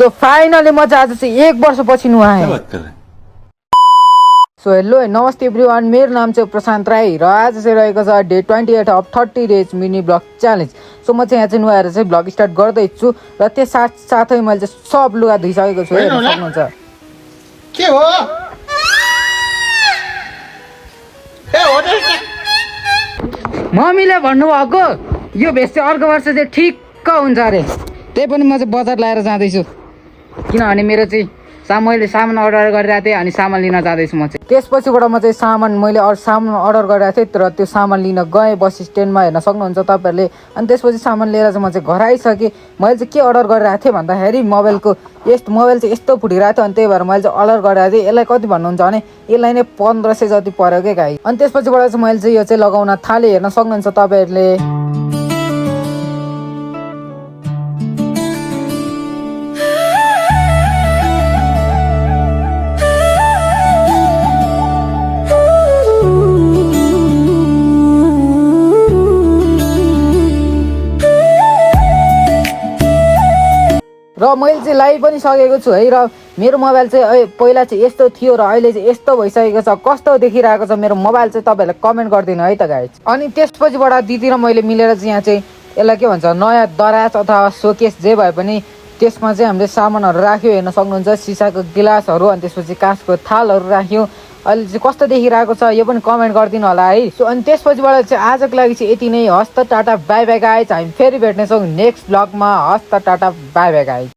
So finally म चाहिँ आज चाहिँ 1 वर्षपछि नुहाएँ। सो हेलो नमस्ते एभ्रीवान, मेरो नाम चाहिँ प्रशान्त राई र आज चाहिँ रहेको छ day 28 of 30 days mini blog challenge. So म चाहिँ यहाँ चाहिँ नुहाएर चाहिँ ब्लग स्टार्ट गर्दैछु र त्यस साथै मैले चाहिँ सब लुगा धुइसकेको छु। हेर्न सक्नुहुन्छ के हो मम्मीले भन्नुभएको यो भेस्ट चाहिँ अर्को वर्ष चाहिँ ठिक्क हुन्छ अरे, त्यही पनि म चाहिँ बजार ल्याएर जाँदैछु किनभने मेरो चाहिँ मैले सामान अर्डर गरिरहेको थिएँ अनि सामान लिन जाँदैछु म चाहिँ। त्यसपछिबाट म चाहिँ मैले सामान अर्डर गरिरहेको थिएँ र त्यो सामान लिन गएँ बस स्ट्यान्डमा, हेर्न सक्नुहुन्छ तपाईँहरूले। अनि त्यसपछि सामान लिएर चाहिँ म चाहिँ घर आइसकेँ। मैले चाहिँ के अर्डर गरिरहेको थिएँ भन्दाखेरि मोबाइल चाहिँ यस्तो फुटिरहेको थियो अनि त्यही भएर मैले चाहिँ अर्डर गरिरहेको थिएँ। यसलाई कति भन्नुहुन्छ भने यसलाई नै 1500 जति पर्यो क्या गाई। अनि त्यसपछिबाट चाहिँ मैले चाहिँ यो चाहिँ लगाउन थालेँ, हेर्न सक्नुहुन्छ तपाईँहरूले। र मैले चाहिँ लाइभ पनि सकेको छु है। र मेरो मोबाइल चाहिँ पहिला चाहिँ यस्तो थियो र अहिले चाहिँ यस्तो भइसकेको छ। कस्तो देखिरहेको छ मेरो मोबाइल चाहिँ तपाईँहरूले कमेन्ट गरिदिनु है त गाइज। अनि त्यसपछिबाट दिदी र मैले मिलेर चाहिँ यहाँ चाहिँ यसलाई के भन्छ नयाँ दराज अथवा सोकेस जे भए पनि त्यसमा चाहिँ हामीले सामानहरू राख्यो, हेर्न सक्नुहुन्छ सिसाको गिलासहरू, अनि त्यसपछि काँचको थालहरू राख्यो। अहिले चाहिँ कस्तो देखिरहेको छ यो पनि कमेन्ट गरिदिनु होला है। सो अनि त्यसपछिबाट चाहिँ आजको लागि चाहिँ यति नै। हस्त टाटा बाई बाई गाइज। हामी फेरि भेट्नेछौँ नेक्स्ट ब्लगमा। हस्त टाटा बाई बाई गाइज।